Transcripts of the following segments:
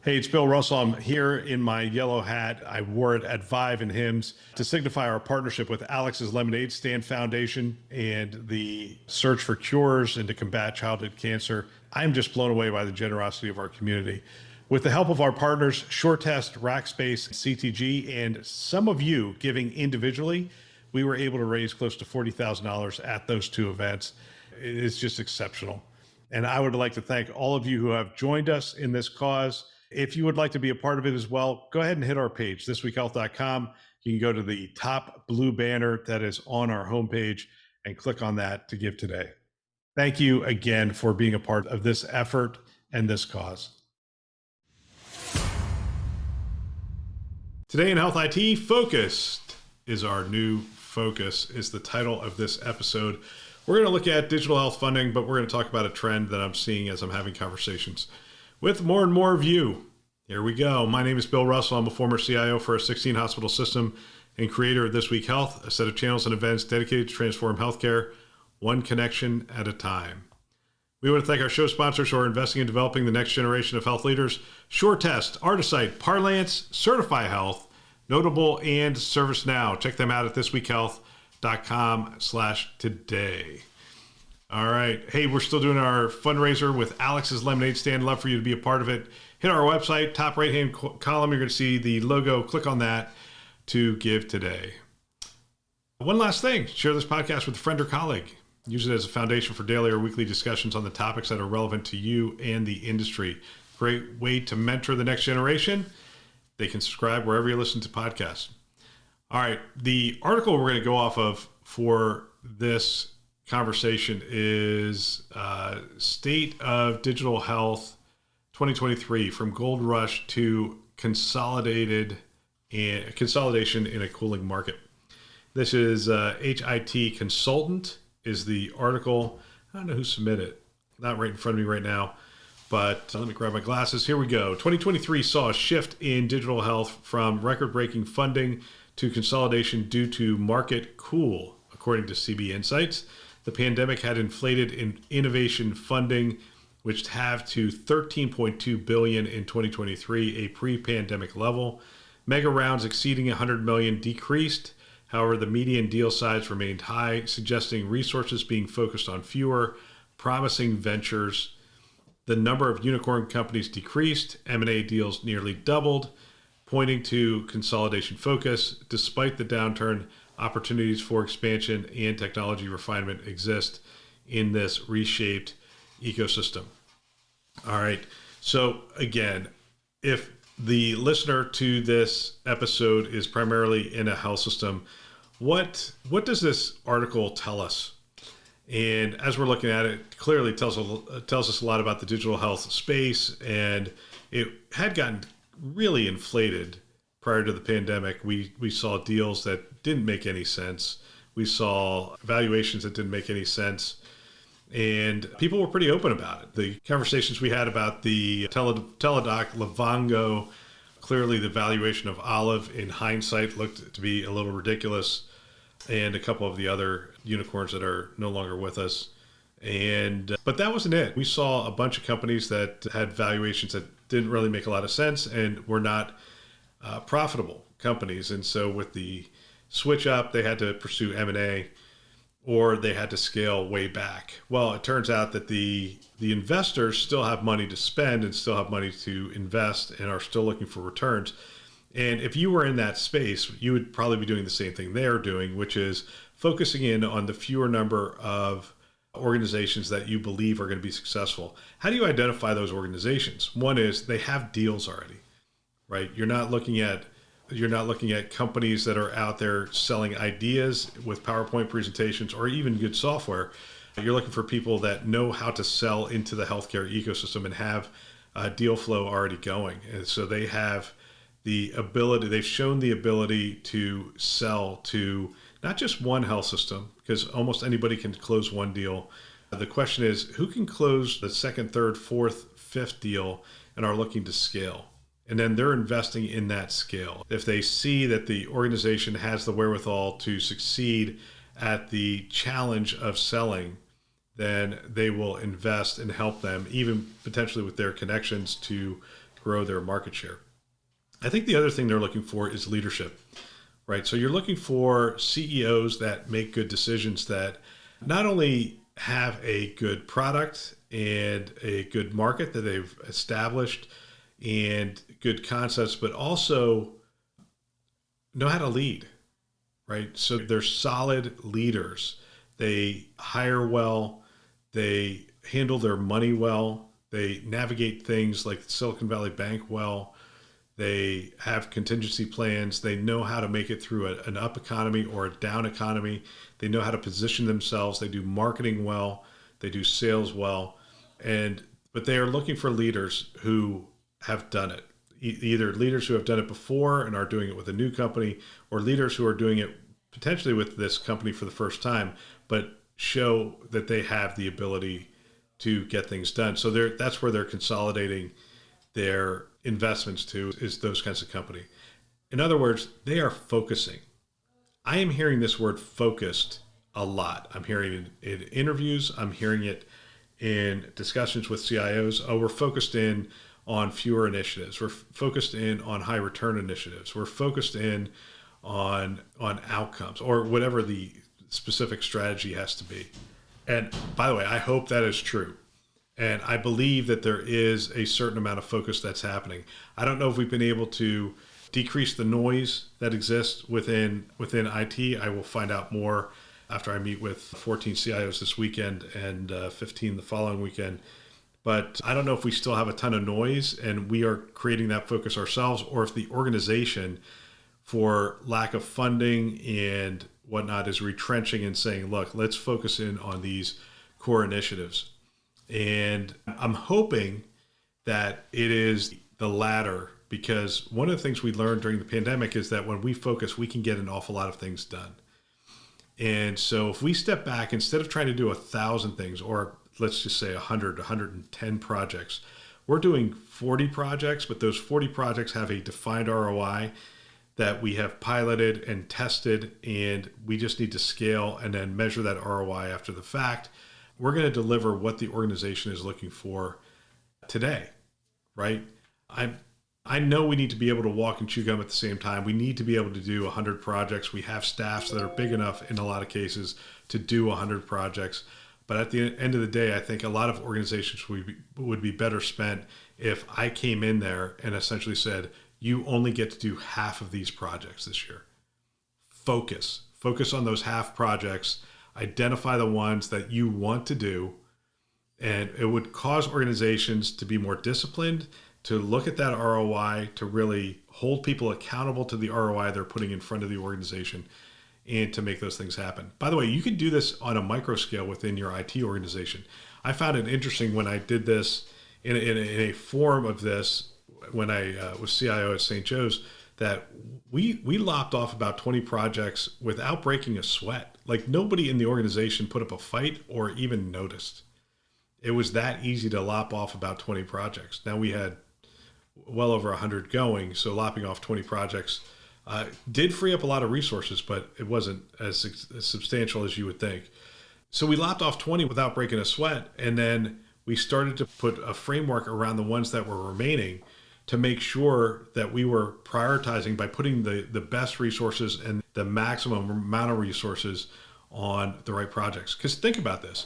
Hey, it's Bill Russell. I'm here in my yellow hat. I wore it at Vive and Hims to signify our partnership with Alex's Lemonade Stand Foundation and the search for cures and to combat childhood cancer. I'm just blown away by the generosity of our community. With the help of our partners, SureTest, Rackspace, CTG, and some of you giving individually, we were able to raise close to $40,000 at those two events. It is just exceptional. And I would like to thank all of you who have joined us in this cause. If you would like to be a part of it as well, go ahead and hit our page, thisweekhealth.com. You can go to the top blue banner that is on our homepage and click on that to give today. Thank you again for being a part of this effort and this cause. Today in Health IT, Focused is our new focus, is the title of this episode. We're going to look at digital health funding, but we're going to talk about a trend that I'm seeing as I'm having conversations with more and more of you. Here we go. My name is Bill Russell. I'm a former CIO for a 16 hospital system and creator of This Week Health, a set of channels and events dedicated to transform healthcare, one connection at a time. We want to thank our show sponsors who are investing in developing the next generation of health leaders: SureTest, Artisight, Parlance, Certify Health, Notable, and ServiceNow. Check them out at thisweekhealth.com/today. All right. Hey, we're still doing our fundraiser with Alex's Lemonade Stand. Love for you to be a part of it. Hit our website, top right-hand column. You're going to see the logo. Click on that to give today. One last thing. Share this podcast with a friend or colleague. Use it as a foundation for daily or weekly discussions on the topics that are relevant to you and the industry. Great way to mentor the next generation. They can subscribe wherever you listen to podcasts. All right. The article we're going to go off of for this conversation is State of Digital Health 2023, from Gold Rush to Consolidation in a Cooling Market. This is HIT Consultant is the article. I don't know who submitted it. Not right in front of me right now, but let me grab my glasses. Here we go. 2023 saw a shift in digital health from record-breaking funding to consolidation due to market cool, according to CB Insights. The pandemic had inflated innovation funding, which halved to $13.2 billion in 2023, a pre-pandemic level. Mega rounds exceeding $100 million decreased. However, the median deal size remained high, suggesting resources being focused on fewer promising ventures. The number of unicorn companies decreased. M&A deals nearly doubled, pointing to consolidation focus. Despite the downturn, opportunities for expansion and technology refinement exist in this reshaped ecosystem. All right. So again, if the listener to this episode is primarily in a health system, what does this article tell us? And as we're looking at it, clearly tells us a lot about the digital health space, and it had gotten really inflated prior to the pandemic. We saw deals that didn't make any sense. We saw valuations that didn't make any sense. And people were pretty open about it. The conversations we had about the Teladoc Livongo, clearly the valuation of Olive in hindsight looked to be a little ridiculous, and a couple of the other unicorns that are no longer with us. But that wasn't it. We saw a bunch of companies that had valuations that didn't really make a lot of sense and were not profitable companies. And so with the switch up, they had to pursue M&A, or they had to scale way back. Well, it turns out that the investors still have money to spend and still have money to invest and are still looking for returns. And if you were in that space, you would probably be doing the same thing they're doing, which is focusing in on the fewer number of organizations that you believe are going to be successful. How do you identify those organizations? One is they have deals already, right? You're not looking at companies that are out there selling ideas with PowerPoint presentations or even good software. You're looking for people that know how to sell into the healthcare ecosystem and have deal flow already going. And so they have the ability, they've shown the ability to sell to not just one health system, because almost anybody can close one deal. The question is, who can close the second, third, fourth, fifth deal and are looking to scale? And then they're investing in that scale. If they see that the organization has the wherewithal to succeed at the challenge of selling, then they will invest and help them, even potentially with their connections, to grow their market share. I think the other thing they're looking for is leadership, right? So you're looking for CEOs that make good decisions, that not only have a good product and a good market that they've established and good concepts, but also know how to lead, right? So they're solid leaders. They hire well, they handle their money well, they navigate things like Silicon Valley Bank well, they have contingency plans, they know how to make it through an up economy or a down economy, they know how to position themselves, they do marketing well, they do sales well, but they are looking for leaders who have done it. Either leaders who have done it before and are doing it with a new company, or leaders who are doing it potentially with this company for the first time, but show that they have the ability to get things done. So that's where they're consolidating their investments to, is those kinds of company. In other words, they are focusing. I am hearing this word focused a lot. I'm hearing it in interviews. I'm hearing it in discussions with CIOs. Oh, we're focused in on fewer initiatives. We're focused in on high return initiatives. We're focused in on outcomes, or whatever the specific strategy has to be. And by the way, I hope that is true. And I believe that there is a certain amount of focus that's happening. I don't know if we've been able to decrease the noise that exists within IT. I will find out more after I meet with 14 CIOs this weekend and 15 the following weekend. But I don't know if we still have a ton of noise and we are creating that focus ourselves, or if the organization, for lack of funding and whatnot, is retrenching and saying, look, let's focus in on these core initiatives. And I'm hoping that it is the latter, because one of the things we learned during the pandemic is that when we focus, we can get an awful lot of things done. And so if we step back, instead of trying to do 1,000 things, or let's just say 100, 110 projects, we're doing 40 projects, but those 40 projects have a defined ROI that we have piloted and tested, and we just need to scale and then measure that ROI after the fact. We're going to deliver what the organization is looking for today, right? I know we need to be able to walk and chew gum at the same time. We need to be able to do 100 projects. We have staffs that are big enough in a lot of cases to do 100 projects. But at the end of the day, I think a lot of organizations would be better spent if I came in there and essentially said, you only get to do half of these projects this year. Focus on those half projects. Identify the ones that you want to do. And it would cause organizations to be more disciplined, to look at that ROI, to really hold people accountable to the ROI they're putting in front of the organization, and to make those things happen. By the way, you can do this on a micro scale within your IT organization. I found it interesting when I did this in a form of this, when I was CIO at St. Joe's, that we lopped off about 20 projects without breaking a sweat. Like, nobody in the organization put up a fight or even noticed. It was that easy to lop off about 20 projects. Now we had well over 100 going, so lopping off 20 projects did free up a lot of resources, but it wasn't as substantial as you would think. So we lopped off 20 without breaking a sweat, and then we started to put a framework around the ones that were remaining to make sure that we were prioritizing by putting the best resources and the maximum amount of resources on the right projects. Because think about this.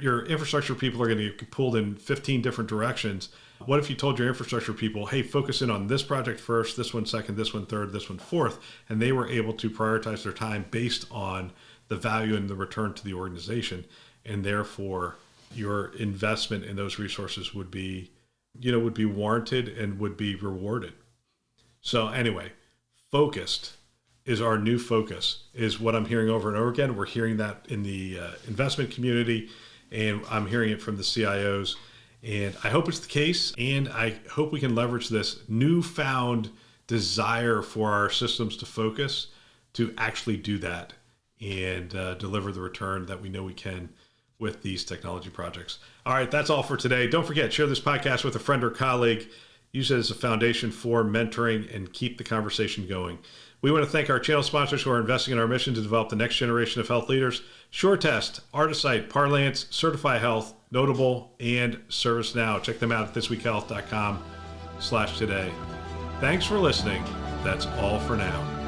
Your infrastructure people are going to get pulled in 15 different directions. What if you told your infrastructure people, hey, focus in on this project first, this one second, this one third, this one fourth, and they were able to prioritize their time based on the value and the return to the organization, and therefore your investment in those resources would be warranted and would be rewarded. So anyway, focused is our new focus, is what I'm hearing over and over again. We're hearing that in the investment community, and I'm hearing it from the CIOs. And I hope it's the case, and I hope we can leverage this newfound desire for our systems to focus to actually do that and deliver the return that we know we can with these technology projects. All right, that's all for today. Don't forget, share this podcast with a friend or colleague. Use it as a foundation for mentoring and keep the conversation going. We want to thank our channel sponsors who are investing in our mission to develop the next generation of health leaders: SureTest, Artisight, Parlance, Certify Health, Notable, and ServiceNow. Check them out at thisweekhealth.com. patreon.com/today. Thanks for listening. That's all for now.